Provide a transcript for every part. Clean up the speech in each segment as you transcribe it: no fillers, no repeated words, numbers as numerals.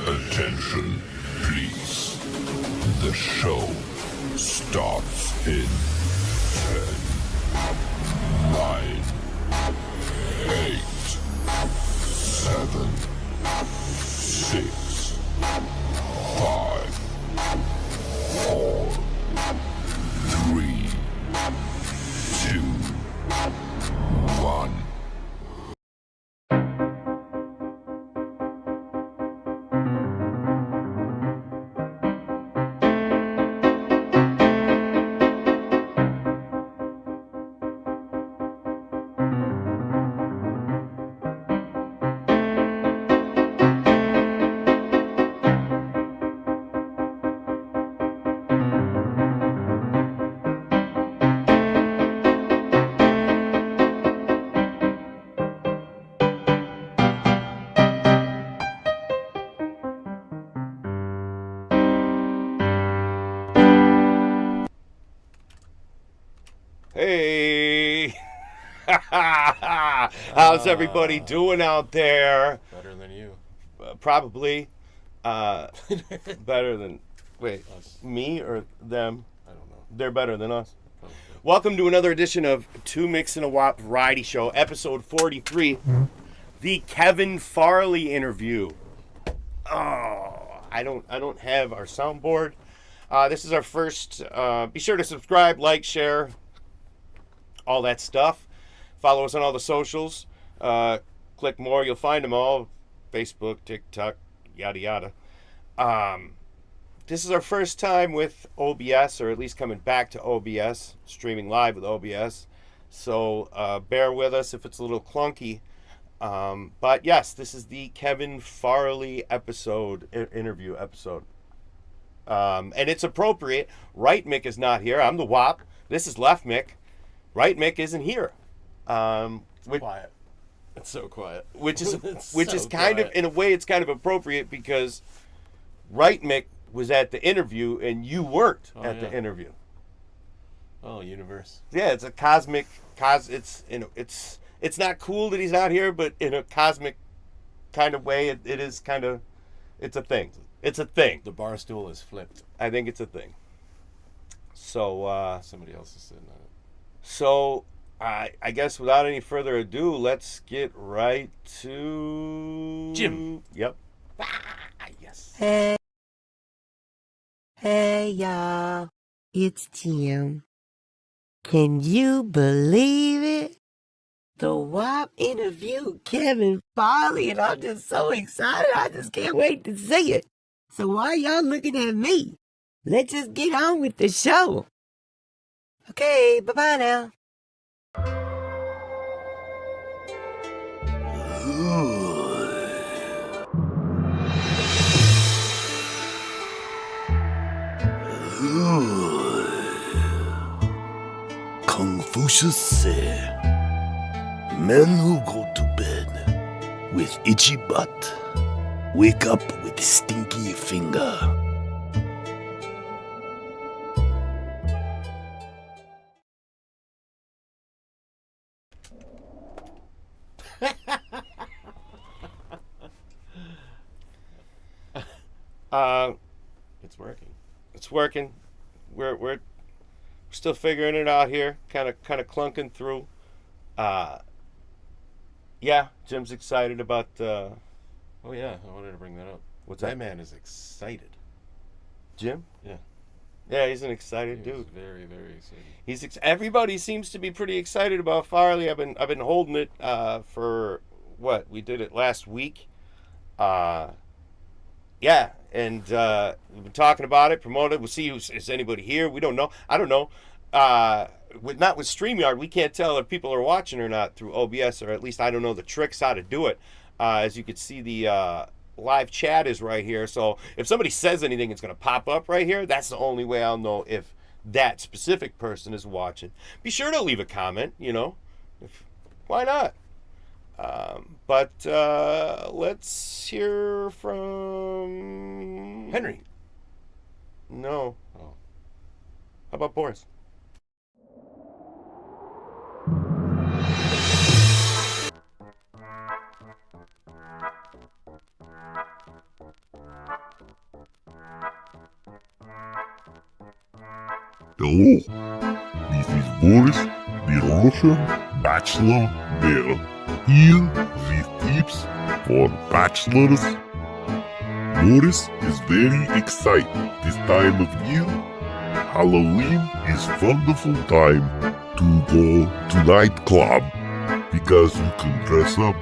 Attention, please. The show starts in 10, 9, 8, 7, 6, 5, 4, 3, 2, 1. Hey, how's everybody doing out there? Better than you. Probably better than, Us. me or them? I don't know. They're better than us. Probably. Welcome to another edition of Two Micks and a Wop Variety Show, episode 43, the Kevin Farley interview. Oh, I don't have our soundboard. This is our first. Be sure to subscribe, like, share, all that stuff. Follow us on all the socials. Click more, you'll find them all. Facebook, TikTok, yada yada. This is our first time with OBS, or at least coming back to OBS, streaming live with OBS. So bear with us if it's a little clunky. But yes, this is the Kevin Farley episode, interview episode. And it's appropriate. Right Mick is not here. I'm the WAP. This is Left Mick. Right Mick isn't here. Quiet. It's so quiet. Which is It's which so is kind of, quiet. in a way, it's kind of appropriate because Right Mick was at the interview and you weren't at the interview. Oh, universe. Yeah, it's a cosmic. It's not cool that he's not here, but in a cosmic kind of way, it is kind of. It's a thing. It's a thing. The bar stool is flipped. I think it's a thing. So. Somebody else is sitting on it. So, I guess without any further ado, let's get right to... Jim. Yep. Yes. Hey y'all, it's Jim. Can you believe it? The WAP interviewed Kevin Farley, and I'm just so excited. I just can't wait to see it. So why y'all looking at me? Let's just get on with the show. Okay, bye-bye now. Confucius said, men who go to bed with itchy butt wake up with stinky finger. It's working. It's working. We're still figuring it out here. Kind of clunking through. Yeah, Jim's excited about. Oh, yeah. I wanted to bring that up. What's that that? man is excited. Jim? Yeah. Yeah, he's an excited He was dude. very, very excited. Everybody seems to be pretty excited about Farley. I've been holding it for what we did it last week. Yeah, and we've been talking about it, promoted. We'll see is anybody here. We don't know. I don't know. Not with StreamYard, we can't tell if people are watching or not through OBS, or at least I don't know the tricks how to do it. As you can see, the live chat is right here. So if somebody says anything, it's going to pop up right here. That's the only way I'll know if that specific person is watching. Be sure to leave a comment, why not? But let's hear from... Henry. No. Oh. How about Boris? Hello, this is Boris, the Russian Bachelor Bear, here with tips for bachelors. Boris is very excited this time of year. Halloween is wonderful time to go to nightclub because you can dress up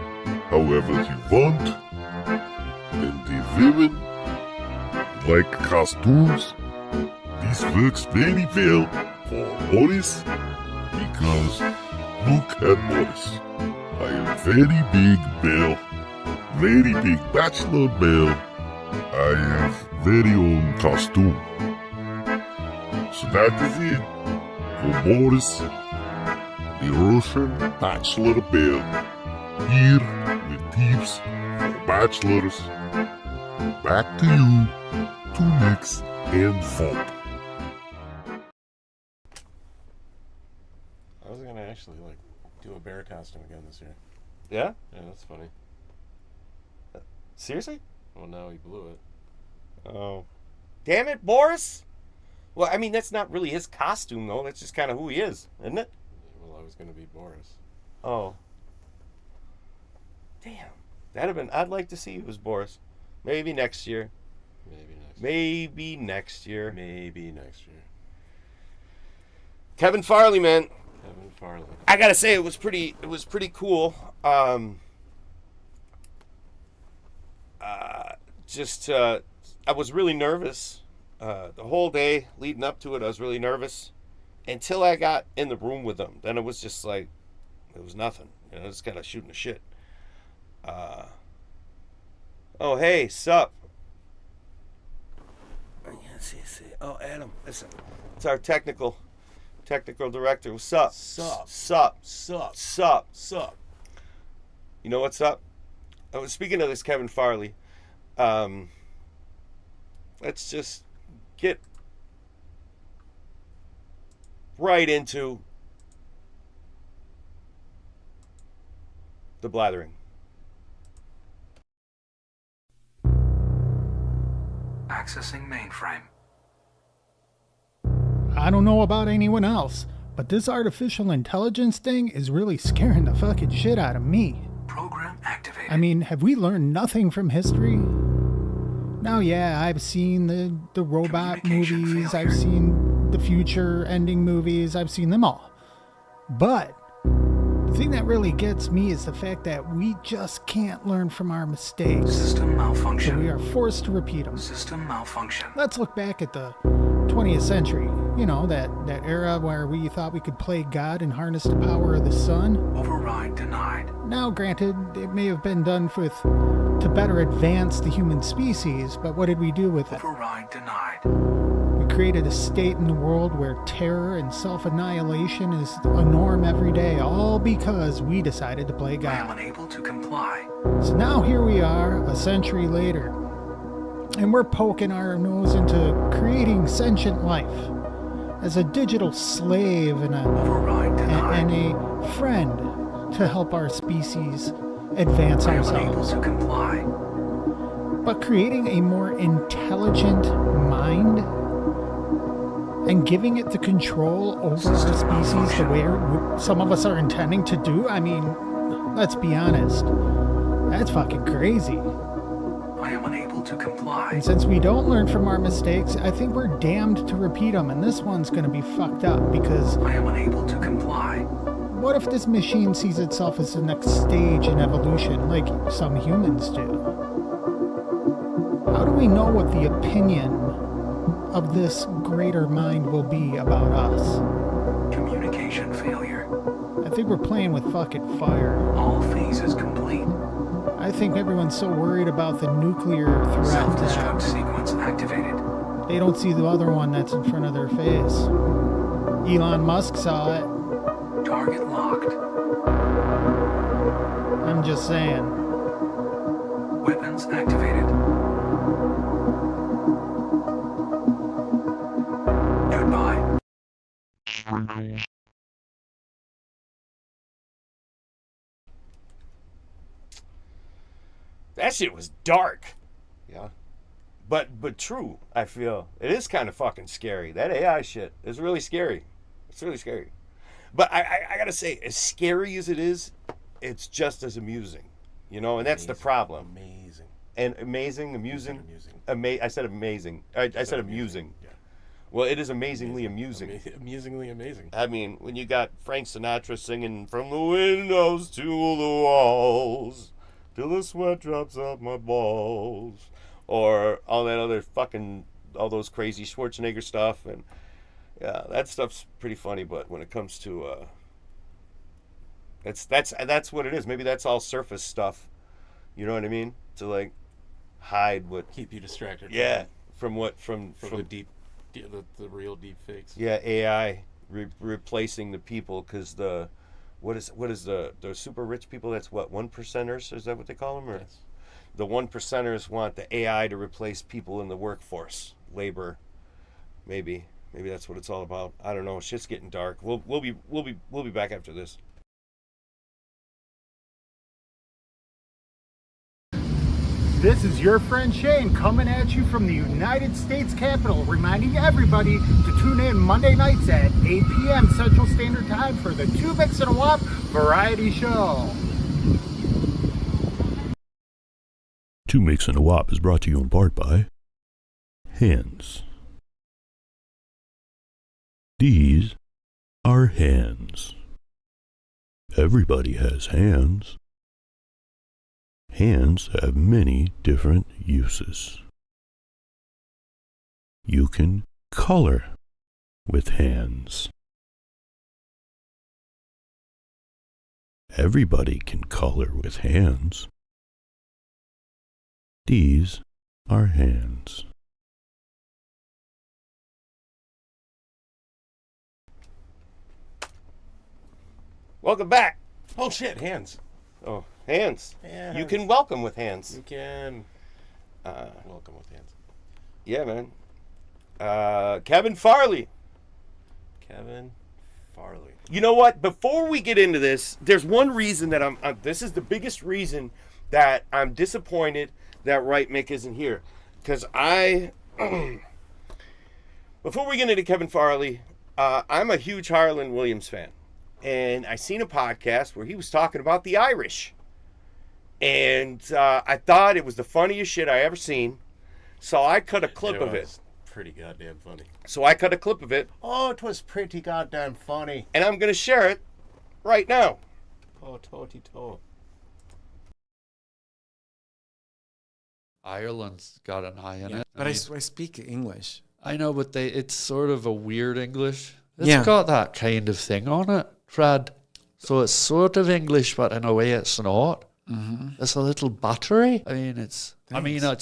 however you want, and the women like costumes. This works very well for Boris because look at Boris. I am very big bear, very big bachelor bear. I have very own costume. So that is it for Boris, the Russian bachelor bear, here with tips for bachelors. Back to you, to Micks and Farley. I was gonna actually like do a bear costume again this year. Yeah? Yeah, that's funny. Seriously? Well, now he blew it. Oh. Damn it, Boris! Well, I mean, that's not really his costume, though. That's just kind of who he is, isn't it? Well, I was gonna be Boris. Oh. Damn. That'd have been... I'd like to see you as Boris. Maybe next year. Maybe next. Maybe next year. Maybe next year. Kevin Farley, man. Kevin Farley. I gotta say, it was pretty cool. I was really nervous. The whole day leading up to it, I was really nervous. Until I got in the room with them. Then it was just like, it was nothing. You know, just kind of shooting the shit. Oh, hey, sup? See. Oh, Adam, listen. It's our technical director. What's up? Sup. You know what's up? I was speaking of this Kevin Farley. Let's just get right into the blathering. Accessing mainframe. I don't know about anyone else, but this artificial intelligence thing is really scaring the fucking shit out of me. Program activated. I mean, have we learned nothing from history? Now, yeah, I've seen the robot Communication movies, failure. I've seen the future ending movies, I've seen them all. But the thing that really gets me is the fact that we just can't learn from our mistakes. System So malfunction. we are forced to repeat them. System malfunction. Let's look back at the 20th century. You know, that era where we thought we could play God and harness the power of the sun. Override denied. Now, granted, it may have been done to better advance the human species, but what did we do with it? Override denied. We created a state in the world where terror and self-annihilation is a norm every day, all because we decided to play I am God. unable to comply. So now here we are, a century later, and we're poking our nose into creating sentient life as a digital slave and Override denied. a friend to help our species advance I am unable ourselves. to comply. But creating a more intelligent mind and giving it the control over our species the way some of us are intending to do, I mean, let's be honest, that's fucking crazy. I am unable to comply. And since we don't learn from our mistakes, I think we're damned to repeat them, and this one's gonna be fucked up because I am unable to comply. what if this machine sees itself as the next stage in evolution, like some humans do? How do we know what the opinion of this greater mind will be about us? Communication failure. I think we're playing with fucking fire. All phases complete. I think everyone's so worried about the nuclear threat Self-destruct that sequence activated. they don't see the other one that's in front of their face. Elon Musk saw it. Target locked. I'm just saying. Weapons activated. Goodbye. That shit was dark. Yeah. but true. I feel it is kind of fucking scary. That AI shit is really scary. It's really scary. But I gotta say, as scary as it is, it's just as amusing. You know, and that's the problem. Amazing. And amazing, amusing. I said amazing. I said amusing. Yeah. Well, it is amazingly amusing. Amusingly amazing. I mean, when you got Frank Sinatra singing "From the windows to the walls, till the sweat drops off my balls," or all that other fucking, all those crazy Schwarzenegger stuff, and yeah, that stuff's pretty funny. But when it comes to that's what it is. Maybe that's all surface stuff. You know what I mean? To like hide what. Keep you distracted. Yeah, from the deep, the real deep fakes. Yeah, AI replacing the people, because what is the super rich people? That's what, 1%ers? Is that what they call them? Or Yes. the 1%ers want the AI to replace people in the workforce, labor. Maybe that's what it's all about. I don't know. Shit's getting dark. We'll be back after this. This is your friend Shane coming at you from the United States Capitol, reminding everybody to tune in Monday nights at 8 p.m. Central Standard Time for the Two Mix and a Wop variety show. Two Mix and a Wop is brought to you in part by hands. These are hands. Everybody has hands. Hands have many different uses. You can color with hands. Everybody can color with hands. These are hands. Welcome back. Oh shit, hands. Oh, hands. Hands. You can welcome with hands. You can welcome with hands. Yeah, man. Kevin Farley. Kevin Farley. You know what? Before we get into this, there's one reason that I'm this is the biggest reason that I'm disappointed that Right Mick isn't here. Because before we get into Kevin Farley, I'm a huge Harlan Williams fan. And I seen a podcast where he was talking about the Irish. And I thought it was the funniest shit I ever seen. So I cut a clip of it. Was pretty goddamn funny. So I cut a clip of it, Oh, it was pretty goddamn funny. and I'm going to share it right now. Oh, toty toe. Ireland's got an eye in it. But I speak English. I know, but it's sort of a weird English. It's Yeah. got that kind of thing on it, Fred. So it's sort of English, but in a way it's not. Mm-hmm. It's a little buttery. I mean, it's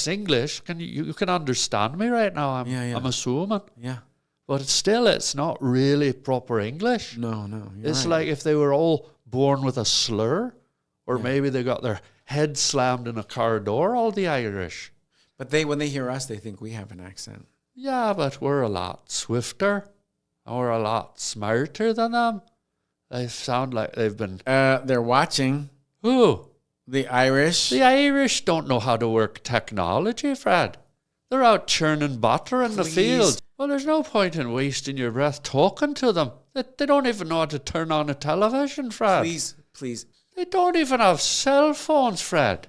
English. You can understand me right now? I'm assuming. Yeah. But it's not really proper English. No. It's like if they were all born with a slur, or maybe they got their head slammed in a car door, all the Irish. But when they hear us, they think we have an accent. Yeah, but we're a lot swifter, and we're a lot smarter than them. They sound like they've been... They're watching. Who? The Irish. The Irish don't know how to work technology, Fred. They're out churning butter in the field. Well, there's no point in wasting your breath talking to them. They don't even know how to turn on a television, Fred. Please. They don't even have cell phones, Fred.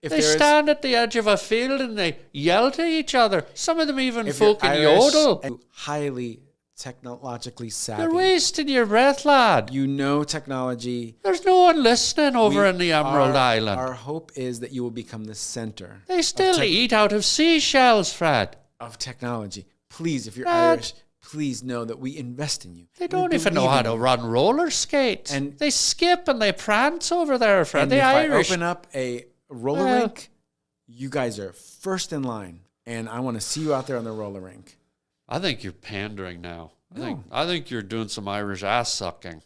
They stand at the edge of a field and they yell to each other. Some of them even fucking yodel. And highly technologically savvy. They're wasting your breath, lad. You know technology. There's no one listening over in the Emerald Island. Our hope is that you will become the center. They still eat out of seashells, Fred. Of technology. Please, if you're Fred. Irish, please know that we invest in you. They don't even know how to run roller skates. And they skip and they prance over there, Fred. And the if Irish. I open up a roller rink, you guys are first in line. And I want to see you out there on the roller rink. I think you're pandering now. No. I think you're doing some Irish ass sucking.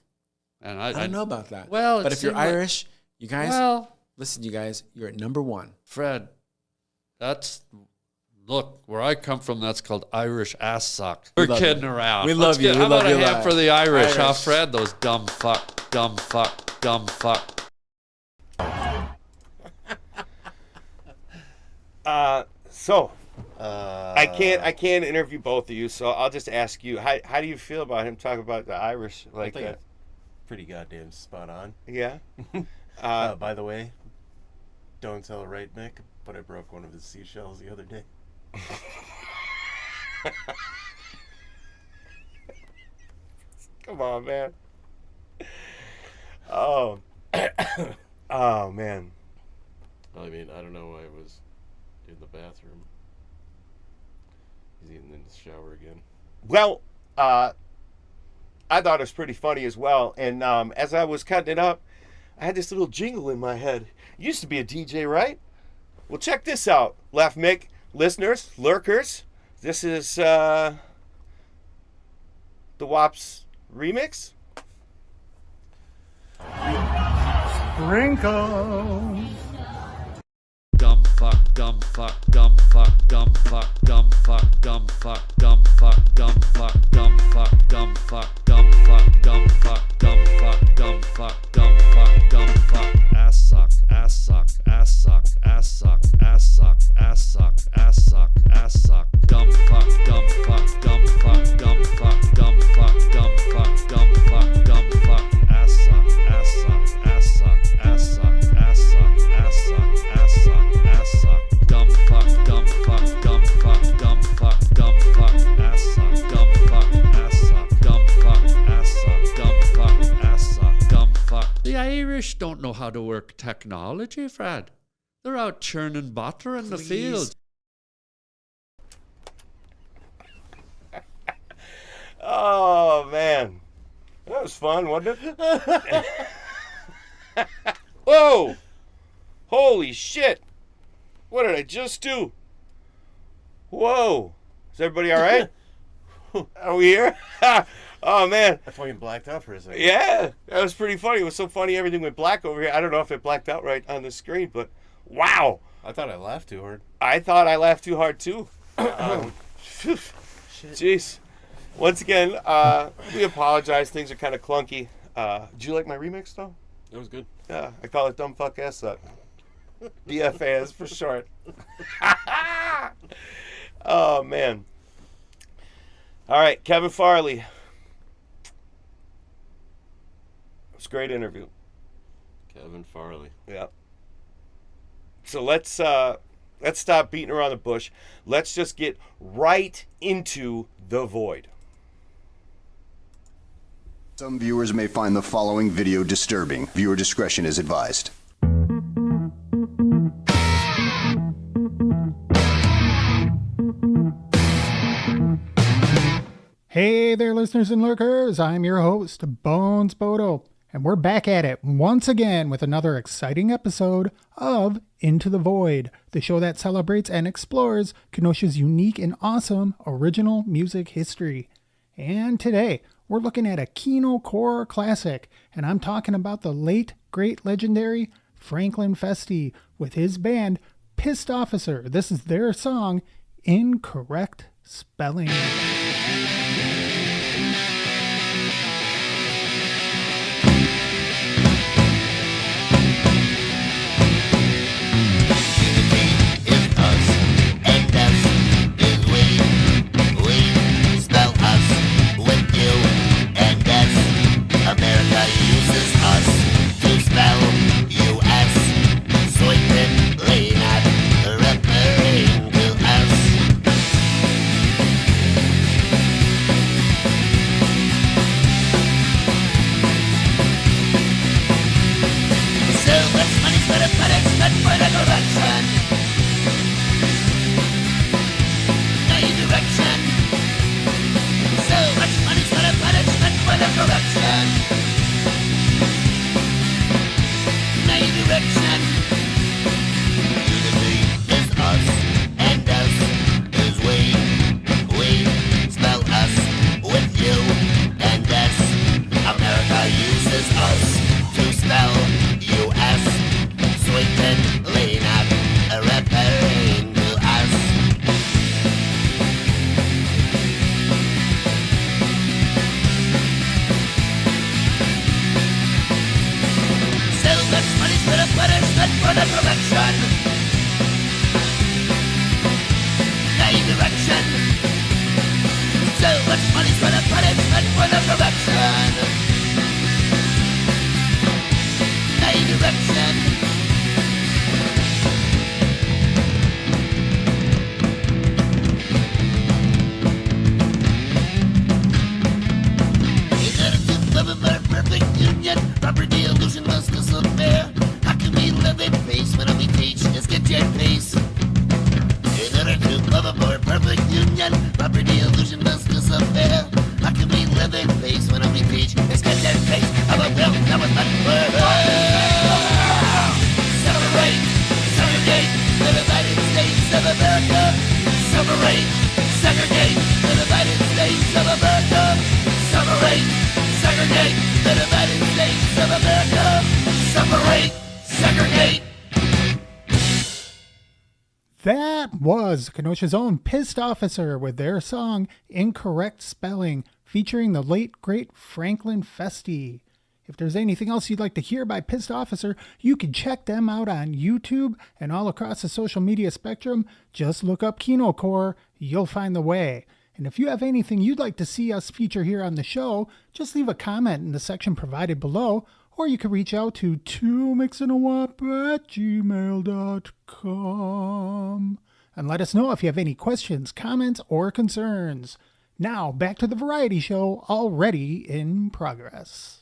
And I don't know about that. Well, but if you're Irish, you guys, listen, you guys, you're at number one. Fred, look, where I come from, that's called Irish ass suck. We're kidding around. We love you. How about a hand lad. for the Irish, huh, Fred? Those dumb fuck. So, I can't interview both of you, so I'll just ask you. How do you feel about him talking about the Irish like think that? it's pretty goddamn spot on. Yeah. By the way, don't tell right, Mick, but I broke one of his seashells the other day. Come on, man. Oh. Oh, man. I mean, I don't know why I was in the bathroom. He's eating in the shower again. Well, I thought it was pretty funny as well. And as I was cutting it up, I had this little jingle in my head. You used to be a DJ, right? Well, check this out, Left Mick listeners, lurkers. This is the WAP's remix. Sprinkle. Dumb fuck, dumb fuck, dumb fuck, dumb fuck, dumb fuck, dumb fuck, dumb fuck, dumb fuck, dumb fuck, dumb fuck, dumb fuck, dumb fuck, dumb fuck, dumb fuck, dumb fuck, dumb fuck. Ass suck, ass suck, ass suck, ass suck, ass suck, ass suck, ass suck, ass suck. Dumb fuck, dumb fuck, dumb fuck, dumb fuck, dumb fuck, dumb fuck, dumb fuck, dumb fuck. Ass suck, ass suck, ass suck, ass suck, ass suck, ass suck, ass suck, ass suck. Dumb fuck, dumb fuck, dumb fuck, dumb fuck, dumb fuck. Ass suck, dumb fuck, ass suck, dumb fuck, ass suck, dumb fuck, ass suck, dumb fuck. The Irish don't know how to work technology, Fred. They're out churning butter in the field. Oh, man. That was fun, wasn't it? Whoa! Holy shit! What did I just do? Whoa! Is everybody all right? Are we here? Oh, man. I fucking blacked out for a second. Yeah, that was pretty funny. It was so funny everything went black over here. I don't know if it blacked out right on the screen, but wow. I thought I laughed too hard. I thought I laughed too hard, too. Shit. Jeez. Once again, we apologize. Things are kind of clunky. Did you like my remix, though? It was good. Yeah, I call it Dumb Fuck Ass Suck. DFAS for short. Oh, man. All right, Kevin Farley. It was a great interview. Kevin Farley. Yeah. So let's stop beating around the bush. Let's just get right into the void. Some viewers may find the following video disturbing. Viewer discretion is advised. Hey there, listeners and lurkers. I'm your host, Bones Bodo, and we're back at it once again with another exciting episode of Into the Void, the show that celebrates and explores Kenosha's unique and awesome original music history. And today, we're looking at a Kino core classic, and I'm talking about the late, great, legendary Franklin Festi with his band, Pissed Officer. This is their song, Incorrect Spelling. America uses us to spell U.S. Sweepingly not referring to us. property illusion must disappear. I can be living face when only peach is kept in face of a pill that was meant for her. Separate, segregate the United States of America. Separate, segregate the United States of America. Separate, segregate the United States of America. Separate, segregate. That was Kenosha's own Pissed Officer with their song Incorrect Spelling, featuring the late great Franklin Festi. If there's anything else you'd like to hear by Pissed Officer, you can check them out on YouTube and all across the social media spectrum. Just look up Kino Core, you'll find the way. And if you have anything you'd like to see us feature here on the show, just leave a comment in the section provided below, or you can reach out to 2mixandawop@gmail.com and let us know if you have any questions, comments, or concerns. Now, back to the variety show already in progress.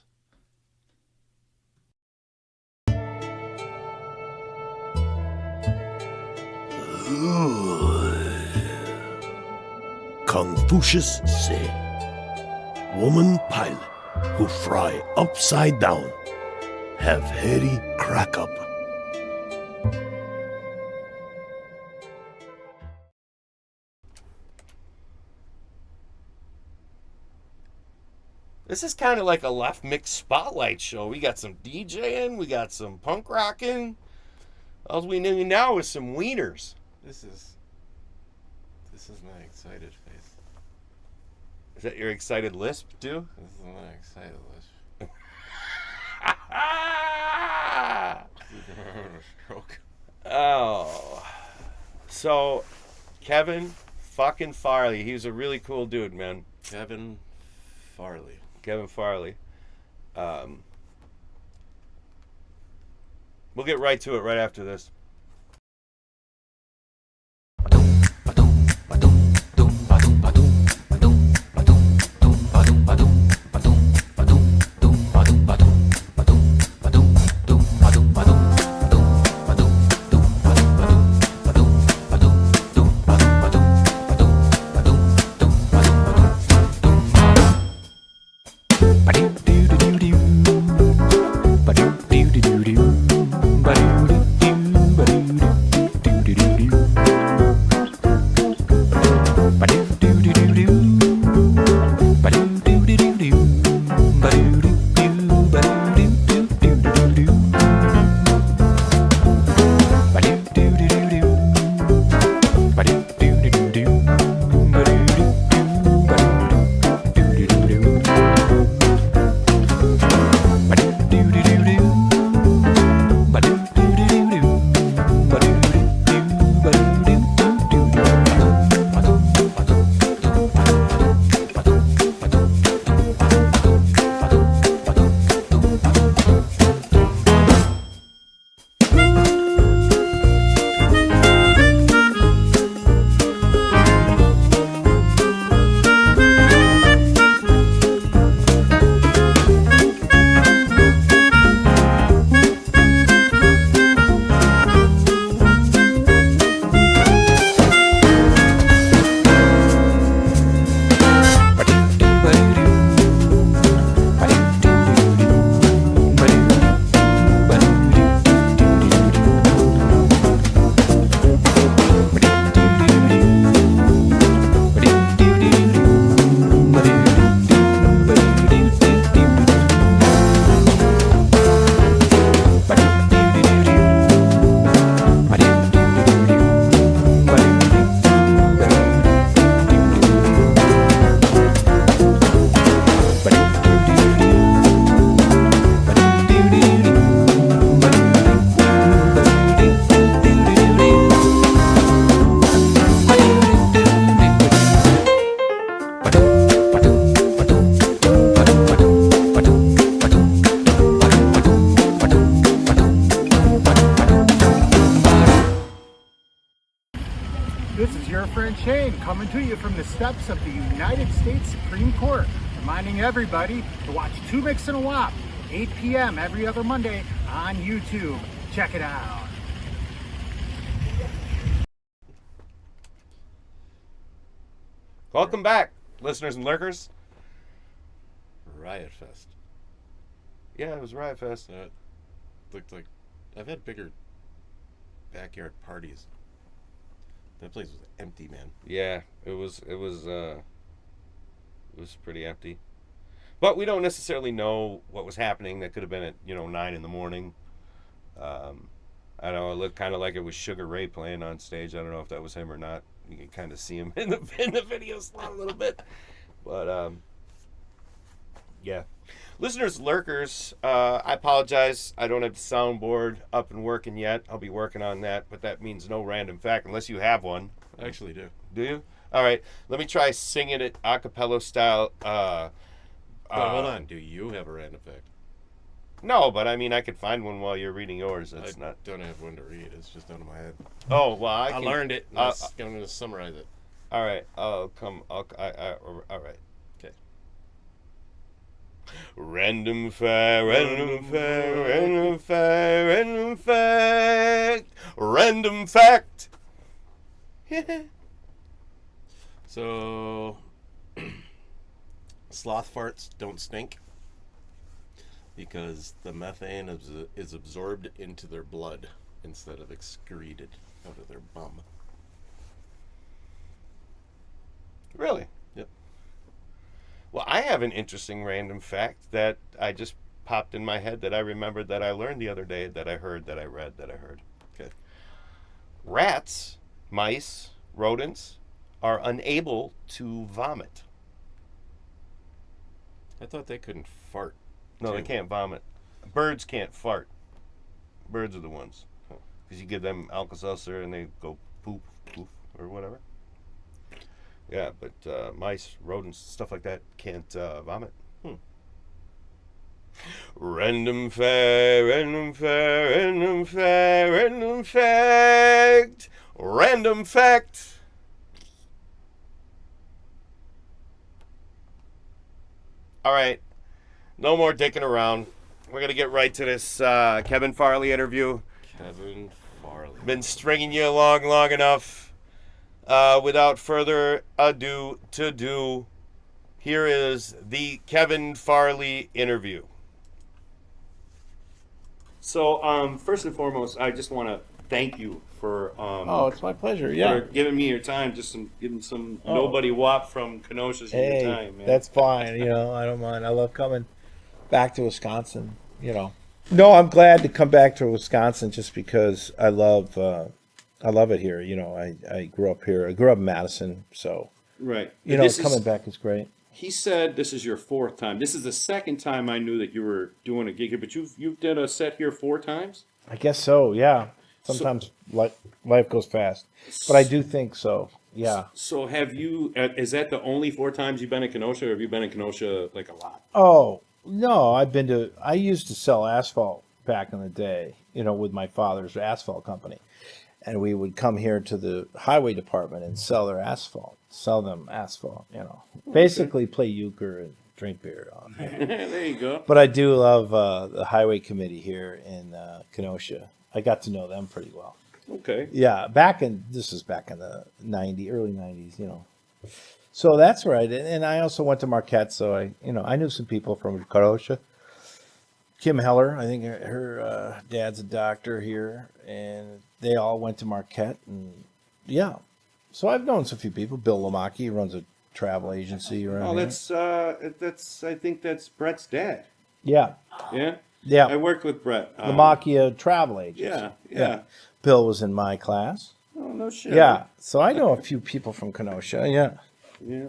Confucius say, woman pilot who fry upside down have heady crack up. This is kind of like a left mix spotlight show. We got some DJing, we got some punk rocking. All we need now is some wieners. This is my excited face. Is that your excited lisp, too? This is my excited lisp. Stroke. Oh. So, Kevin fucking Farley. He was a really cool dude, man. Kevin Farley. We'll get right to it right after this. Coming to you from the steps of the United States Supreme Court, reminding everybody to watch Two Mix and a Wop, 8 p.m. every other Monday on YouTube. Check it out. Welcome back, listeners and lurkers. Riot Fest. Yeah, it was Riot Fest. Looked like I've had bigger backyard parties. That place was empty, man. Yeah, it was pretty empty. But we don't necessarily know what was happening. That could have been at 9 in the morning. I don't know. It looked kind of like it was Sugar Ray playing on stage. I don't know if that was him or not. You can kind of see him in the video slot a little bit. But yeah, listeners, lurkers. I apologize. I don't have the soundboard up and working yet. I'll be working on that. But that means no random fact unless you have one. I actually do. Do you? All right. Let me try singing it a cappella style. But hold on, do you have a random fact? No, but I mean, I could find one while you're reading yours. That's I not. don't have one to read. It's just out of my head. Oh well, I can, learned it. I'm going to summarize it. All right. All right. Okay. Random fact. Random fact. Random fact. Random fact. Random fact. So, sloth farts don't stink because the methane is absorbed into their blood instead of excreted out of their bum. Really? Yep. Well, I have an interesting random fact that I just popped in my head that I remembered that I learned the other day that I heard, that I read, that I heard. Okay. Rats, mice, rodents are unable to vomit. I thought they couldn't fart. No, they can't vomit. Birds can't fart. Birds are the ones. Because you give them Alka-Seltzer and they go poof, poof, or whatever. Yeah, but mice, rodents, stuff like that can't vomit. Random fact, random fact, random fact, random fact, random fact. All right, no more dicking around. We're gonna get right to this Kevin Farley interview. Kevin Farley. Been stringing you along long enough. Without further ado to do, here is the Kevin Farley interview. So, first and foremost, I just want to thank you for it's my pleasure. Yeah, for giving me your time. Just giving some nobody wop from Kenosha's your time, man. That's fine. I don't mind. I love coming back to Wisconsin. No, I'm glad to come back to Wisconsin just because I love it here. I grew up here. I grew up in Madison, so Right. coming back is great. He said this is your fourth time. This is the second time I knew that you were doing a gig here, but you've done a set here 4 times? I guess so. Yeah. Sometimes life goes fast, but I do think so. Yeah. So have you, is that the only 4 times you've been in Kenosha, or have you been in Kenosha like a lot? Oh, no, I used to sell asphalt back in the day, with my father's asphalt company. And we would come here to the highway department and sell them asphalt, basically play euchre and drink beer on here. There you go. But I do love the highway committee here in Kenosha. I got to know them pretty well. Okay. Yeah, this is back in the early 90s, So that's where I did. And I also went to Marquette, so I knew some people from Kenosha. Kim Heller, I think her dad's a doctor here, and they all went to Marquette, and yeah. So I've known a few people. Bill Lamacki runs a travel agency around here. That's I think that's Brett's dad. Yeah. Yeah? Yeah. I worked with Brett. Lamacki travel agency. Yeah. Bill was in my class. Oh, no shit. Yeah. So I know a few people from Kenosha, yeah. Yeah.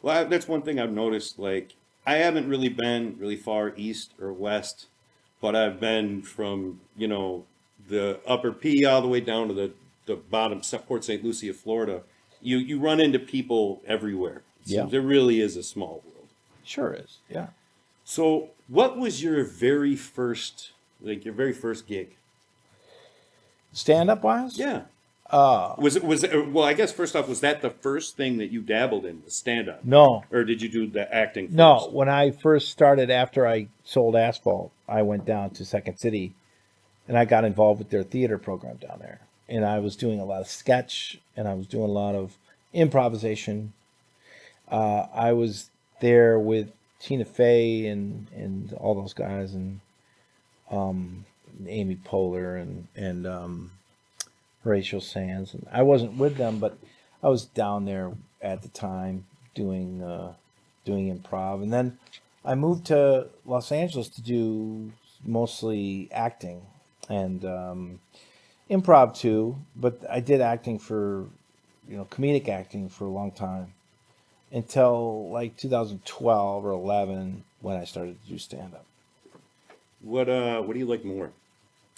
Well, that's one thing I've noticed. Like, I haven't really been really far east or west, but I've been from, the upper P all the way down to the bottom, Port St. Lucie of Florida. You run into people everywhere. Yeah. There really is a small world. Sure is, yeah. So what was your very first gig? Stand-up wise? Yeah. Well, I guess first off, was that the first thing that you dabbled in, was stand-up? No. Or did you do the acting first? No, when I first started after I sold asphalt, I went down to Second City and I got involved with their theater program down there. And I was doing a lot of sketch and I was doing a lot of improvisation. I was there with Tina Fey and all those guys, and Amy Poehler and Horatio Sands. And I wasn't with them, but I was down there at the time doing improv. And then I moved to Los Angeles to do mostly acting and improv too. But I did acting for, comedic acting for a long time until like 2012 or 11 when I started to do stand up. What do you like more?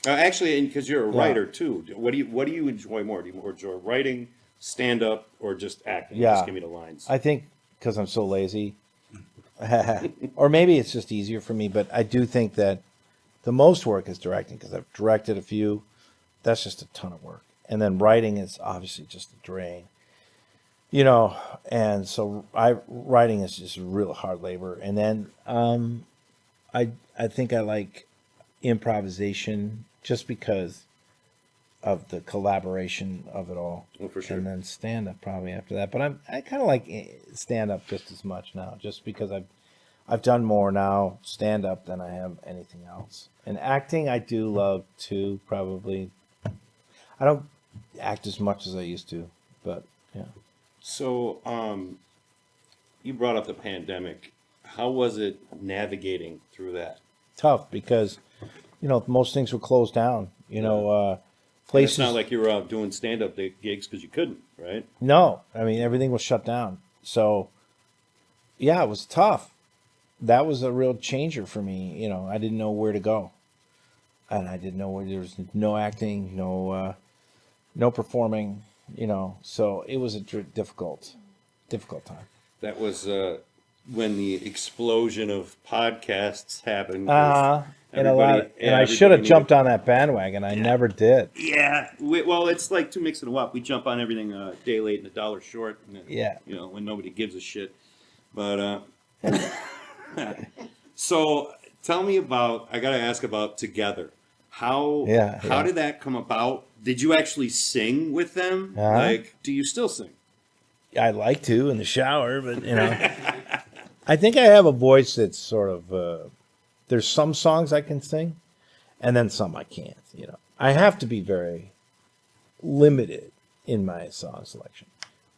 Actually, because you're a Yeah. writer too, what do you enjoy more? Do you more enjoy writing, stand up, or just acting? Yeah. Just give me the lines. I think because I'm so lazy, or maybe it's just easier for me, but I do think that the most work is directing because I've directed a few. That's just a ton of work. And then writing is obviously just a drain. And so writing is just real hard labor. And then I think I like improvisation just because of the collaboration of it all. Oh, for sure. And then stand up probably after that. But I kind of like stand up just as much now, just because I've done more now stand up than I have anything else. And acting I do love too, probably. I don't act as much as I used to, but yeah. So, you brought up the pandemic. How was it navigating through that? Tough because, most things were closed down. Places. It's not like you were out doing stand-up gigs because you couldn't, right? No, I mean everything was shut down. So, yeah, it was tough. That was a real changer for me. I didn't know where to go, and I didn't know where there was no acting, no performing. So it was a difficult time. That was when the explosion of podcasts happened. 'Cause And I should have jumped on that bandwagon. I never did. Yeah, well, it's like two mix and a wop. We jump on everything a day late and a dollar short. And then, Yeah. when nobody gives a shit. But so tell me about. I gotta ask about Together. How did that come about? Did you actually sing with them? Like, do you still sing? I like to in the shower, but I think I have a voice that's sort of. There's some songs I can sing, and then some I can't. I have to be very limited in my song selection,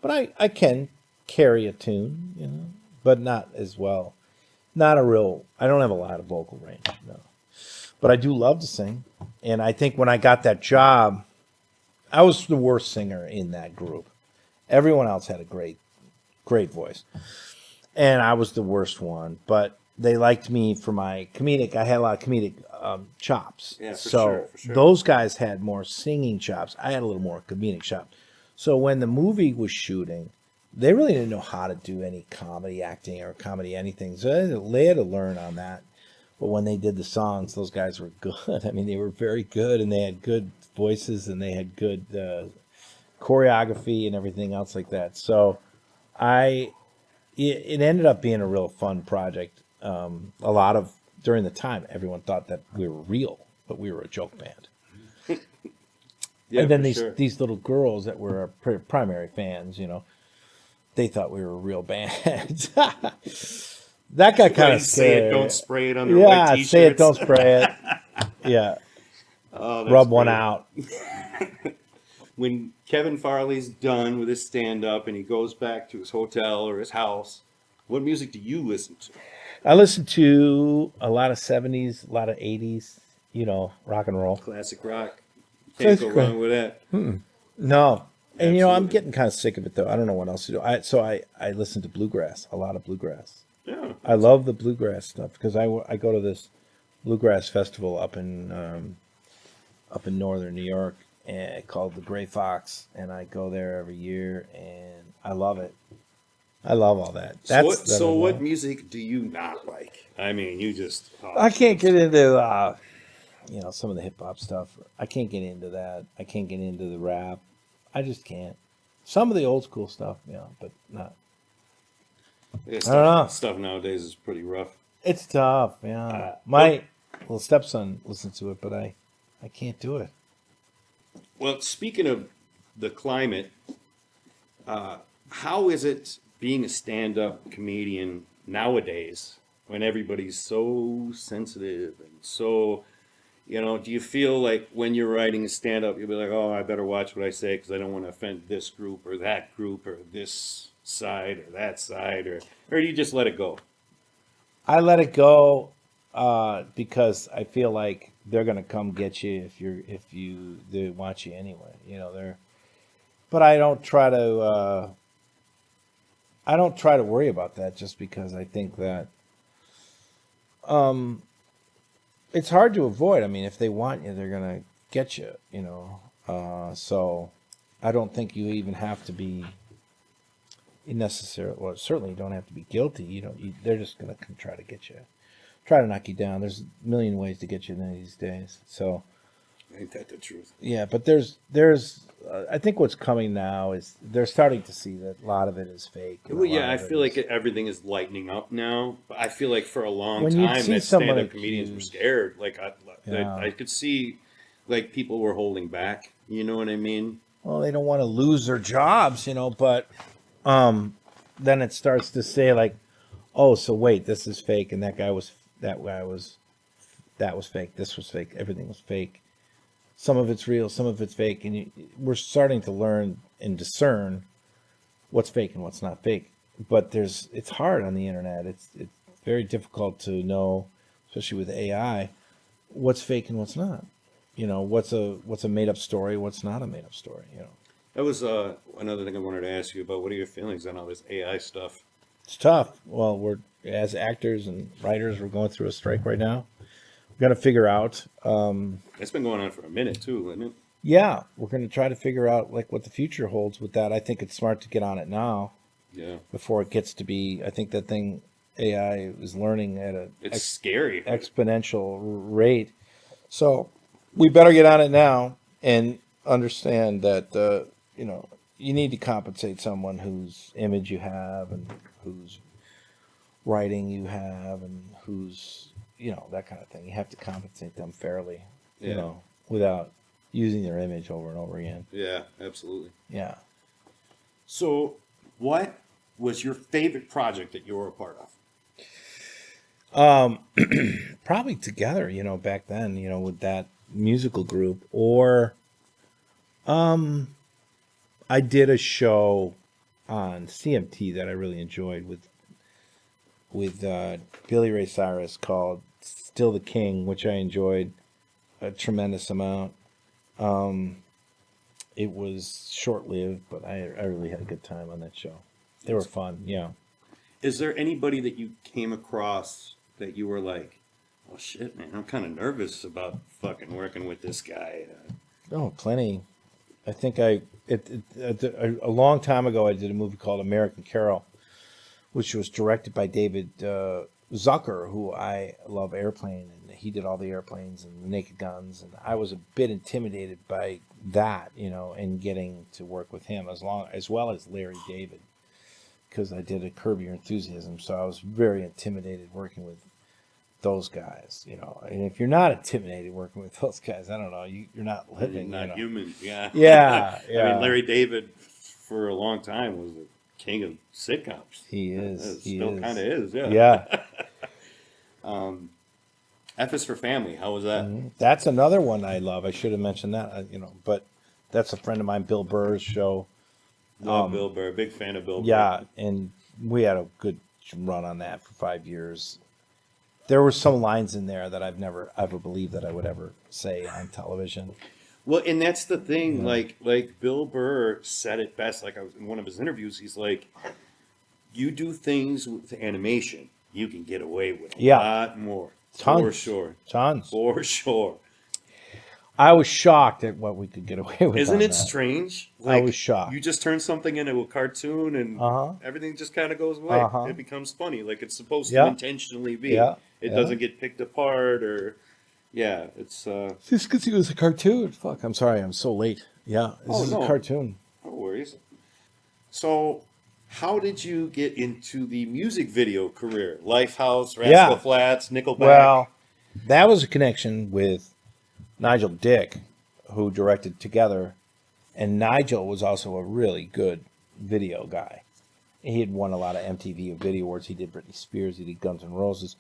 but I can carry a tune, but not as well. Not a real. I don't have a lot of vocal range, no. But I do love to sing, and I think when I got that job, I was the worst singer in that group. Everyone else had a great voice, and I was the worst one. But they liked me for my comedic. I had a lot of comedic chops. Yeah, for so sure. Those guys had more singing chops. I had a little more comedic chops. So when the movie was shooting, they really didn't know how to do any comedy acting or comedy anything. So they had to learn on that. But when they did the songs, those guys were good. I mean, they were very good, and they had good voices, and they had good choreography and everything else like that. So it ended up being a real fun project. During the time, everyone thought that we were real, but we were a joke band. Yeah, and then for these little girls that were our primary fans, they thought we were a real band. That got kind of Say scary. it, don't spray it on their white t-shirts. Say it, don't spray it. Yeah. Oh, that's Rub one great. out. When Kevin Farley's done with his stand-up and he goes back to his hotel or his house, what music do you listen to? I listen to a lot of 70s, a lot of 80s, rock and roll. Classic rock. Can't go wrong with that. No. And, I'm Absolutely. getting kind of sick of it, though. I don't know what else to do. I listen to bluegrass, a lot of bluegrass. Yeah. I love the bluegrass stuff because I go to this bluegrass festival up in northern New York called the Gray Fox, and I go there every year, and I love it. I love all that. So what music do you not like? I mean, you just... I can't get into some of the hip hop stuff. I can't get into that. I can't get into the rap. I just can't. Some of the old school stuff, but not. Yeah, I don't know. Stuff nowadays is pretty rough. It's tough, yeah. My little stepson listens to it, but I can't do it. Well, speaking of the climate, how is it being a stand-up comedian nowadays, when everybody's so sensitive and so, do you feel like when you're writing a stand-up, you'll be like, oh, I better watch what I say because I don't want to offend this group or this side or that side, or do you just let it go? I let it go because I feel like they're gonna come get you if they want you anyway. But I don't try to worry about that just because I think that it's hard to avoid. I mean, if they want you, they're gonna get you. So I don't think you even have to be necessarily, or certainly you don't have to be guilty. They're just gonna try to get you, try to knock you down. There's a million ways to get you these days. So ain't that the truth? Yeah, but there's I think what's coming now is they're starting to see that a lot of it is fake. Well, yeah, I feel like everything is lightening up now. But I feel like for a long time that stand-up comedians were scared. Like I could see, like people were holding back. You know what I mean? Well, they don't want to lose their jobs, but then it starts to say like, oh, so wait, this is fake, and that was fake. This was fake. Everything was fake. Some of it's real, some of it's fake, and we're starting to learn and discern what's fake and what's not fake. But it's hard on the internet. It's very difficult to know, especially with AI, what's fake and what's not. What's a made up story, what's not a made up story. That was another thing I wanted to ask you about. What are your feelings on all this AI stuff? It's tough. Well, we're as actors and writers, we're going through a strike right now. We've got to figure out. It's been going on for a minute too, isn't it? Yeah, we're going to try to figure out like what the future holds with that. I think it's smart to get on it now. Yeah. Before it gets to be, I think that thing AI is learning at it's scary exponential rate. So we better get on it now and understand that you need to compensate someone whose image you have and whose writing you have and whose that kind of thing. You have to compensate them fairly, without using their image over and over again. Yeah, absolutely. Yeah. So, what was your favorite project that you were a part of? Probably Together, back then, with that musical group. Or I did a show on CMT that I really enjoyed with Billy Ray Cyrus called Still the King, which I enjoyed a tremendous amount. It was short-lived, but I really had a good time on that show. They were fun, yeah. Is there anybody that you came across that you were like, oh shit, man, I'm kind of nervous about fucking working with this guy? Oh, plenty. I think a long time ago I did a movie called American Carol, which was directed by David Zucker, who I love Airplane, and he did all the airplanes and the Naked Guns, and I was a bit intimidated by that, and getting to work with him as well as Larry David, because I did a Curb Your Enthusiasm, so I was very intimidated working with those guys, and if you're not intimidated working with those guys, I don't know, you're not living, you're not human. Yeah. Yeah. I mean, Larry David for a long time was the king of sitcoms. He is. He still kind of is. Yeah. Yeah. F is for Family. How was that? Mm-hmm. That's another one I love. I should have mentioned that. But that's a friend of mine, Bill Burr's show. Love Bill Burr. Big fan of Bill Burr. Yeah, and we had a good run on that for 5 years. There were some lines in there that I've never ever believed that I would ever say on television. Well, and that's the thing. Yeah. Like Bill Burr said it best. Like I was in one of his interviews, he's like, "You do things with animation, you can get away with a lot more, for sure, for sure." I was shocked at what we could get away with. Isn't it strange? I was shocked. You just turn something into a cartoon, and everything just kind of goes away. It becomes funny, like it's supposed to intentionally be. Yeah. It doesn't get picked apart, or it's. Just because he was a cartoon. Fuck, I'm sorry, I'm so late. Yeah, this is a cartoon. No worries. So, how did you get into the music video career? Lifehouse, Rascal Flatts, Nickelback. Well, that was a connection with Nigel Dick, who directed Together, and Nigel was also a really good video guy. He had won a lot of MTV Video Awards. He did Britney Spears. He did Guns N' Roses.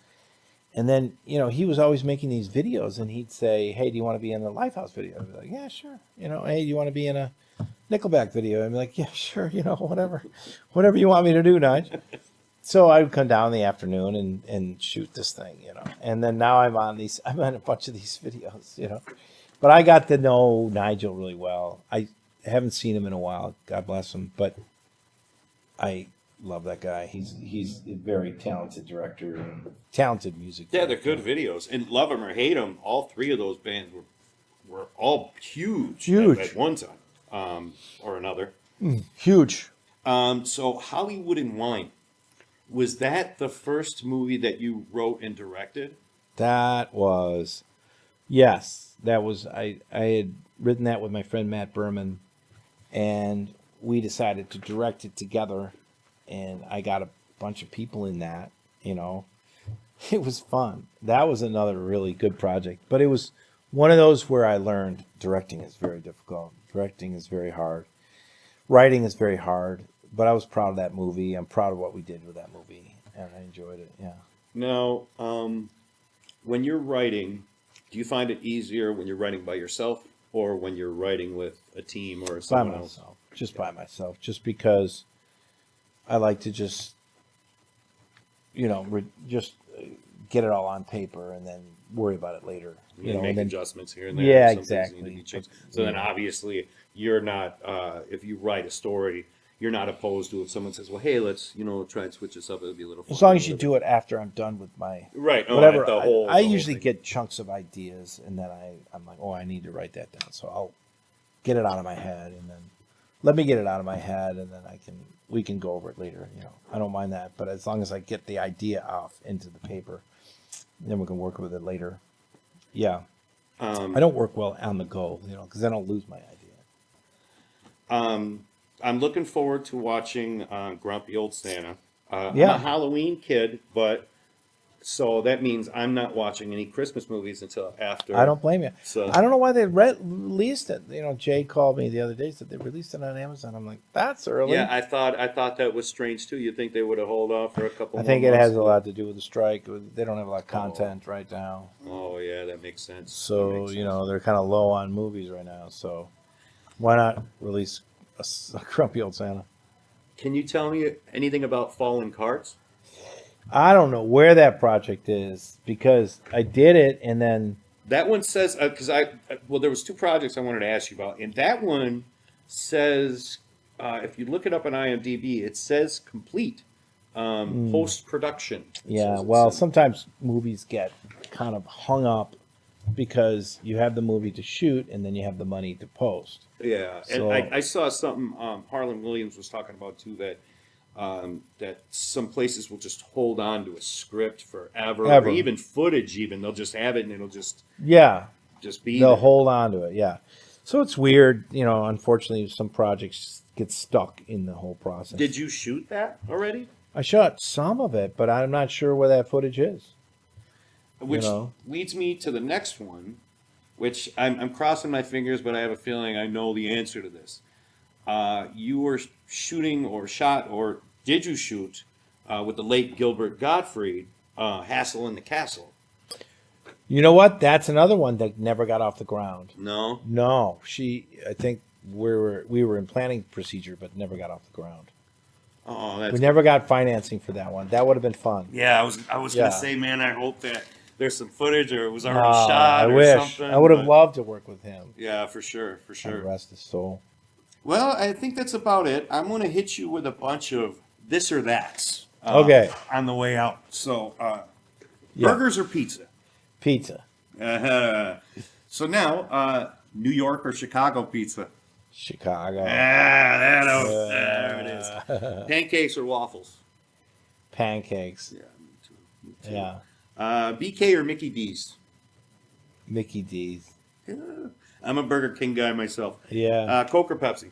And then, he was always making these videos, and he'd say, hey, do you want to be in the Lifehouse video? I'd be like, yeah, sure. Hey, do you want to be in a Nickelback video? I'd be like, yeah, sure. Whatever you want me to do, Nige. So I would come down in the afternoon and shoot this thing, And then now I'm on a bunch of these videos, But I got to know Nigel really well. I haven't seen him in a while. God bless him. But I love that guy. He's a very talented director and talented music. Yeah, they're good videos. And love them or hate them, all three of those bands were all huge. At one time or another. Huge. So Hollywood and Wine, was that the first movie that you wrote and directed? Yes. I had written that with my friend Matt Berman, and we decided to direct it together, and I got a bunch of people in that, It was fun. That was another really good project, but it was one of those where I learned directing is very difficult. Directing is very hard. Writing is very hard, but I was proud of that movie. I'm proud of what we did with that movie, and I enjoyed it, yeah. Now, when you're writing, do you find it easier when you're writing by yourself or when you're writing with a team or someone else? Just by myself, just because I like to just get it all on paper and then worry about it later. Make adjustments here and there. Yeah, some things exactly. need to be changed. So then obviously you're not, if you write a story, you're not opposed to if someone says, well, hey, let's, try and switch this up. It'll be a little fun. As long as you do it after I'm done with my... Right. Whatever. I the usually whole get chunks of ideas, and then I'm like, I need to write that down. So I'll get it out of my head, and then let me get it out of my head, and then we can go over it later. I don't mind that. But as long as I get the idea off into the paper, then we can work with it later. Yeah. I don't work well on the go, because I don't lose my idea. I'm looking forward to watching Grumpy Old Santa. I'm Yeah. a Halloween kid, so that means I'm not watching any Christmas movies until after. I don't blame you. So I don't know why they released it. Jay called me the other day, said they released it on Amazon. I'm like, that's early. yeah, I thought that was strange too. You'd think they would have held off for a couple. I think more it has months. a lot to do with the strike. They don't have a lot of content right now. Oh yeah, that makes sense. So, That makes sense. they're kind of low on movies right now. So why not release a Grumpy Old Santa? Can you tell me anything about Fallen Cards? I don't know where that project is because I did it and then... That one says, because there was two projects I wanted to ask you about, and that one says, if you look it up on IMDb, it says complete post-production. Yeah, well, sometimes movies get kind of hung up because you have the movie to shoot and then you have the money to post. Yeah, So- and I saw something Harlan Williams was talking about too, that some places will just hold on to a script forever, Ever. or even footage. Even they'll just have it and it'll just Yeah, be they'll there. hold on to it, yeah. So it's weird, unfortunately some projects get stuck in the whole process. Did you shoot that already? I shot some of it, but I'm not sure where that footage is. Which leads me to the next one, which I'm crossing my fingers, but I have a feeling I know the answer to this. You were shooting or shot, or did you shoot with the late Gilbert Gottfried, Hassel in the Castle? You know what? That's another one that never got off the ground. No? No, I think we were in planning procedure, but never got off the ground. Oh, that's We never got financing for that one. That would have been fun. Yeah, I was Yeah. gonna say, man, I hope that there's some footage or it was already Oh, shot I or wish. something. I would have but- loved to work with him. Yeah, for sure. God rest his soul. Well, I think that's about it. I'm gonna hit you with a bunch of this or that's. Okay. On the way out. So, Yeah. burgers or pizza? Pizza. So now, New York or Chicago pizza? Chicago. There it is. Pancakes or waffles? Pancakes. Yeah, me too. Yeah. BK or Mickey D's? Mickey D's. I'm a Burger King guy myself. Yeah. Coke or Pepsi?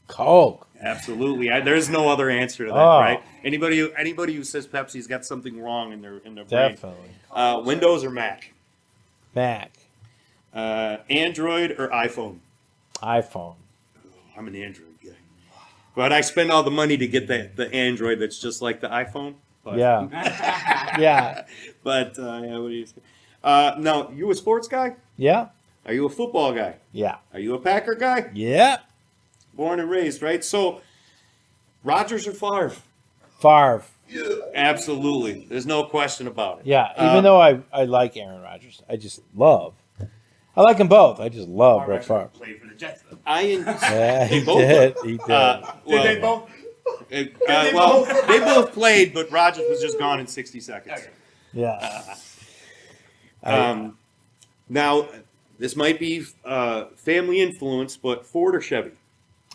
Coke. Absolutely. There's no other answer to that, Oh. right? Anybody who says Pepsi's got something wrong in their brain. Definitely. Windows or Mac? Mac. Android or iPhone? iPhone. I'm an Android guy. But I spend all the money to get the Android that's just like the iPhone. But, Yeah. Yeah. But yeah, what do you say? Now, you a sports guy? Yeah. Are you a football guy? Yeah. Are you a Packer guy? Yeah. Born and raised, right? So, Rodgers or Favre? Favre. Absolutely. There's no question about it. Yeah. Even though I like Aaron Rodgers, I like them both. I just love Brett Favre. Played for the Jets, though. Yeah, he both did. He did. Well, Did they both? well, they both played, but Rodgers was just gone in 60 seconds. Yeah. Now, this might be family influence, but Ford or Chevy?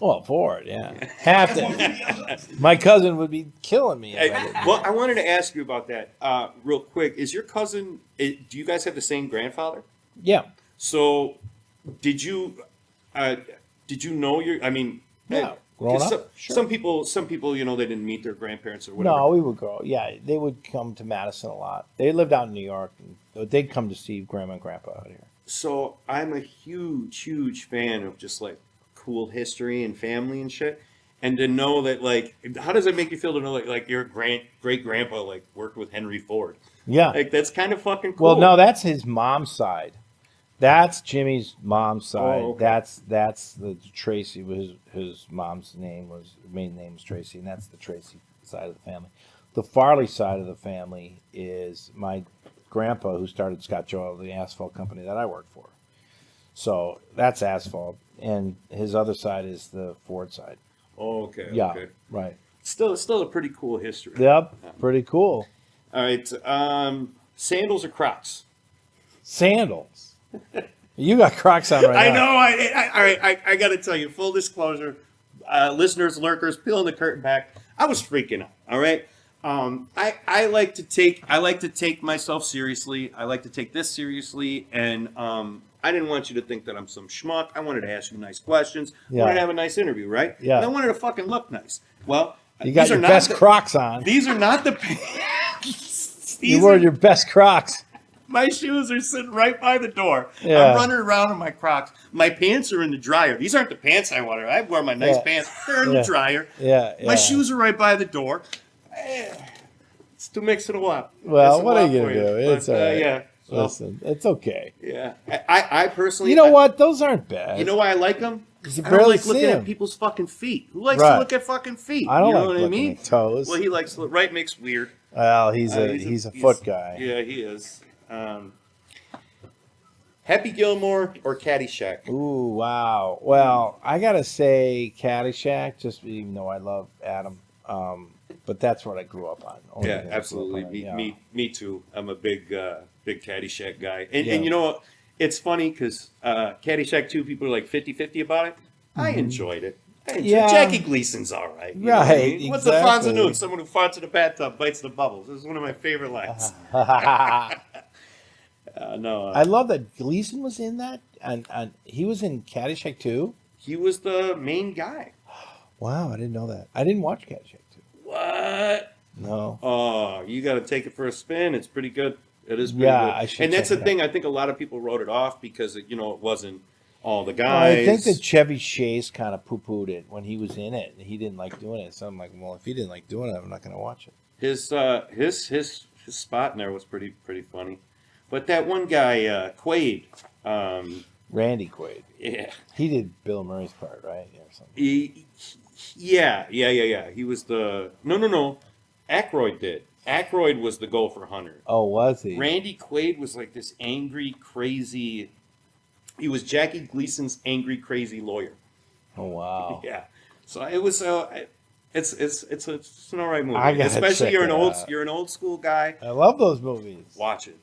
Well, Ford, yeah. Have to. My cousin would be killing me. if I didn't. Well, I wanted to ask you about that real quick. Is your cousin? Do you guys have the same grandfather? Yeah. So, did you know your? I mean, Yeah. Growing 'cause up? some people, they didn't meet their grandparents or whatever. No, we would grow. Yeah, they would come to Madison a lot. They lived out in New York, but they'd come to see Grandma and Grandpa out here. So I'm a huge fan of just like cool history and family and shit. And to know that, like, how does it make you feel to know like your great grandpa like worked with Henry Ford? Yeah. Like that's kind of fucking cool. Well, no, that's his mom's side. That's Jimmy's mom's side. Oh, okay. That's the Tracy. His mom's maiden name was Tracy, and that's the Tracy side of the family. The Farley side of the family is my grandpa, who started Scott Joel, the asphalt company that I worked for. So that's asphalt, and his other side is the Ford side. Oh, okay. Yeah, Okay. right. Still a pretty cool history. Yep, pretty cool. All right. Sandals or Crocs? Sandals. You got Crocs on right I now. know. All right. I got to tell you, full disclosure, listeners, lurkers, peeling the curtain back. I was freaking out. All right. I like to take myself seriously. I like to take this seriously, and I didn't want you to think that I'm some schmuck. I wanted to ask you nice questions. I wanted to have a nice interview, right? Yeah. And I wanted to fucking look nice. Well, You got your best Crocs on. These are not the pants. You wore your best Crocs. My shoes are sitting right by the door. Yeah. I'm running around in my Crocs. My pants are in the dryer. These aren't the pants I wanted. I wore my nice Yeah. pants. They're in Yeah. the dryer. Yeah, My yeah. shoes are right by the door. It's too mix it a lot. Well, It's a what are lot you for gonna do? It's But, all right. yeah. So, Listen, it's okay. yeah. I personally. You know what? Those aren't bad. You know why I like them? You I barely don't like see looking them. at people's fucking feet. Who likes Right. to look at fucking feet? I don't you know like what I looking mean? at toes. Well, he likes to look. Right makes weird. Well, he's a foot guy. Yeah, he is. Happy Gilmore or Caddyshack? Ooh, wow. Well, I gotta say Caddyshack, just even though I love Adam, but that's what I grew up on. Only Yeah, thing I grew up absolutely. on, Me too. I'm a big Caddyshack guy. And, Yeah. and you know what? It's funny because Caddyshack 2, people are like 50-50 about it. I enjoyed it. Yeah. Jackie Gleason's all right. You know what I Right, mean? What's the Fonzie exactly. Noon? Someone who farts in a bathtub, bites the bubbles. This is one of my favorite lines. No, I love that Gleason was in that, and he was in Caddyshack too. he was the main guy. Wow, I didn't know that. I didn't watch Caddyshack 2. What? No. Oh, you got to take it for a spin. It's pretty good. It is pretty Yeah, good. I should And that's check the it thing. I think a lot of people wrote it off because it wasn't all the Well, guys. I think that Chevy Chase kind of poo-pooed it when he was in it. He didn't like doing it. So I'm like, well, if he didn't like doing it, I'm not going to watch it. his spot in there was pretty funny. But that one guy, Quaid, Randy Quaid. yeah, He did Bill Murray's part, right? Yeah, or something. yeah. He was the no. Aykroyd did. Aykroyd was the Gopher Hunter. Oh, was he? Randy Quaid was like this angry, crazy. He was Jackie Gleason's angry, crazy lawyer. Oh, wow. Yeah. So it was. It's an alright movie. I gotta Especially check you're it out. you're an old school guy. I love those movies. Watch it.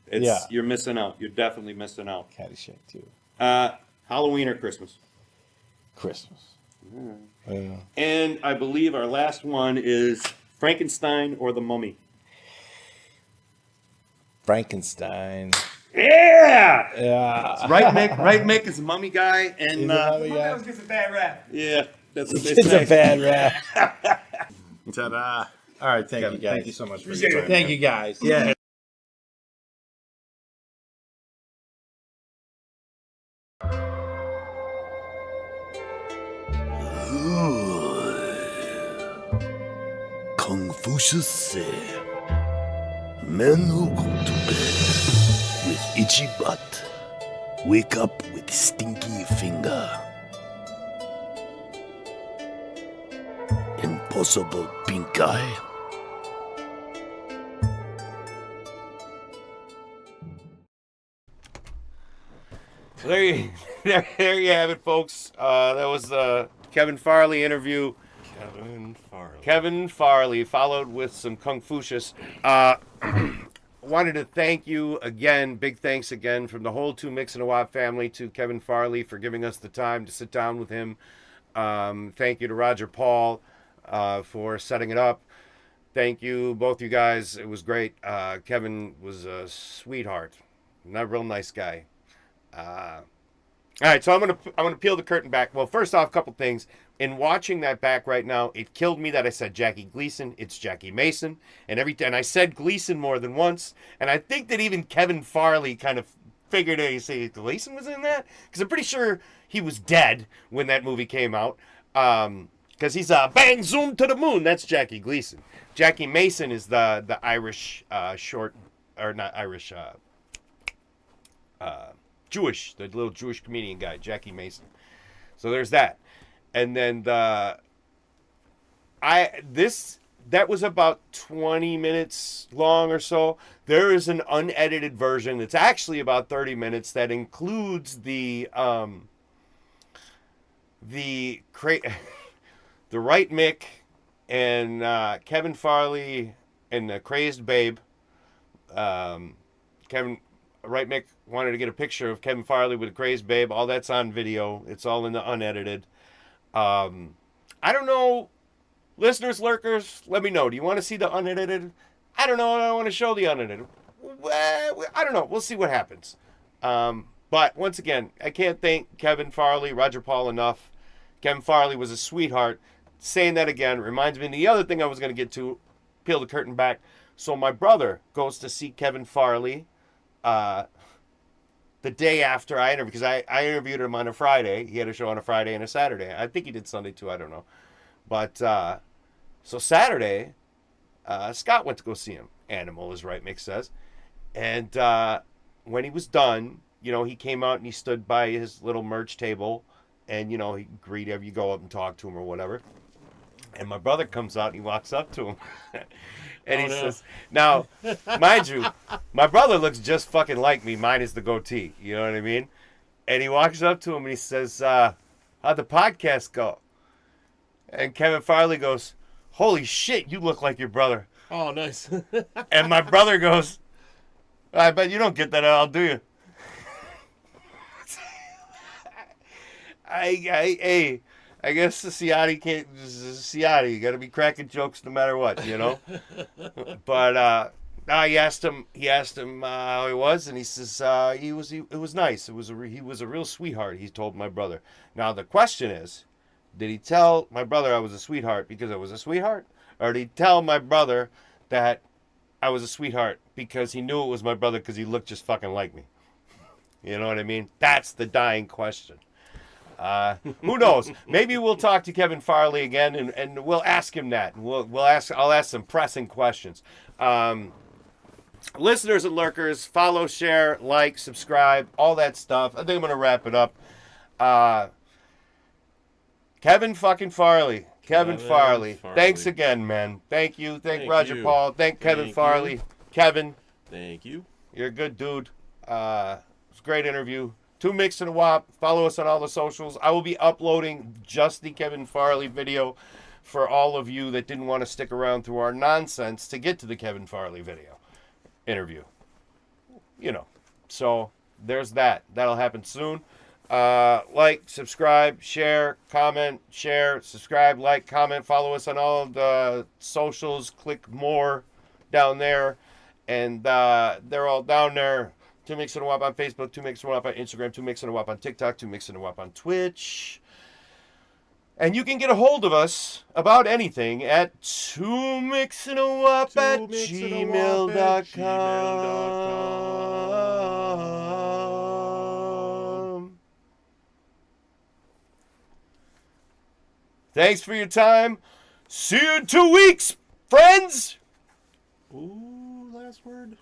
You're missing out. You're definitely missing out. Caddyshack too. Halloween or Christmas? Christmas. Yeah. And I believe our last one is Frankenstein or the Mummy. Frankenstein. Yeah. Yeah. Right, Mick is a mummy guy, and He's a mummy guy. That was just a bad rap. yeah, that's what they It's say. a bad rap. Ta-da. All right, thank Kevin, you guys. thank you so much for your Appreciate it. time, Thank man. you guys. Yeah. Confucius say, men who go to bed with itchy butt wake up with stinky finger. Impossible pink eye. There you have it, folks. That was the Kevin Farley interview. Kevin Farley, followed with some Confucius. Wanted to thank you again. Big thanks again from the whole Two Mix and a Wop family to Kevin Farley for giving us the time to sit down with him. Thank you to Roger Paul for setting it up. Thank you, both you guys. It was great. Kevin was a sweetheart. Not a real nice guy. All right, so I'm gonna peel the curtain back. Well, first off, a couple things. In watching that back right now, it killed me that I said Jackie Gleason. It's Jackie Mason, and I said Gleason more than once. And I think that even Kevin Farley kind of figured it. You say Gleason was in that, because I'm pretty sure he was dead when that movie came out. Because he's bang zoom to the moon. That's Jackie Gleason. Jackie Mason is the Irish short, or not Irish. Jewish, the little Jewish comedian guy, Jackie Mason. So there's that. And then that was about 20 minutes long or so. There is an unedited version that's actually about 30 minutes that includes the Right Mick and Kevin Farley and the Crazed Babe. Right Mick wanted to get a picture of Kevin Farley with a Crazed Babe. All that's on video. It's all in the unedited. I don't know. Listeners, lurkers, let me know. Do you want to see the unedited? I don't know. I don't want to show the unedited. I don't know. We'll see what happens. But once again, I can't thank Kevin Farley, Roger Paul enough. Kevin Farley was a sweetheart. Saying that again reminds me of the other thing I was going to get to. Peel the curtain back. So my brother goes to see Kevin Farley the day after I interviewed, because I interviewed him on a Friday. He had a show on a Friday and a Saturday. I think he did Sunday too. I don't know. But so Saturday, Scott went to go see him. Animal, as Right Mix says. And when he was done, he came out and he stood by his little merch table, and he greeted you, go up and talk to him or whatever. And my brother comes out and he walks up to him. And he says, now, mind you, my brother looks just fucking like me, minus the goatee. You know what I mean? And he walks up to him and he says, how'd the podcast go? And Kevin Farley goes, holy shit, you look like your brother. Oh, nice. And my brother goes, I bet you don't get that at all, do you? I guess the Ciotti can't. Ciotti, you got to be cracking jokes no matter what, But he asked him how he was, and he says it was nice. He was a real sweetheart. He told my brother. Now the question is, did he tell my brother I was a sweetheart because I was a sweetheart, or did he tell my brother that I was a sweetheart because he knew it was my brother because he looked just fucking like me? You know what I mean? That's the dying question. Who knows? Maybe we'll talk to Kevin Farley again, and we'll ask him that. I'll ask some pressing questions. Listeners and lurkers, follow, share, like, subscribe, all that stuff. I think I'm gonna wrap it up. Kevin fucking Farley. Kevin Farley. Thanks again, man. Thank you. Thank Roger Paul. Thank Kevin Farley. Kevin. Thank you. You're a good dude. It was a great interview. Two Mix and a Wop. Follow us on all the socials. I will be uploading just the Kevin Farley video for all of you that didn't want to stick around through our nonsense to get to the Kevin Farley interview. So there's that. That'll happen soon. Like, subscribe, share, comment, share, subscribe, like, comment, follow us on all the socials. Click more down there, and they're all down there. Two Mix and a Wop on Facebook, Two Mix and a Wop on Instagram, Two Mix and a Wop on TikTok, Two Mix and a Wop on Twitch. And you can get a hold of us about anything at twomixandawop at gmail.com. Thanks for your time. See you in 2 weeks. friends. Ooh, last word.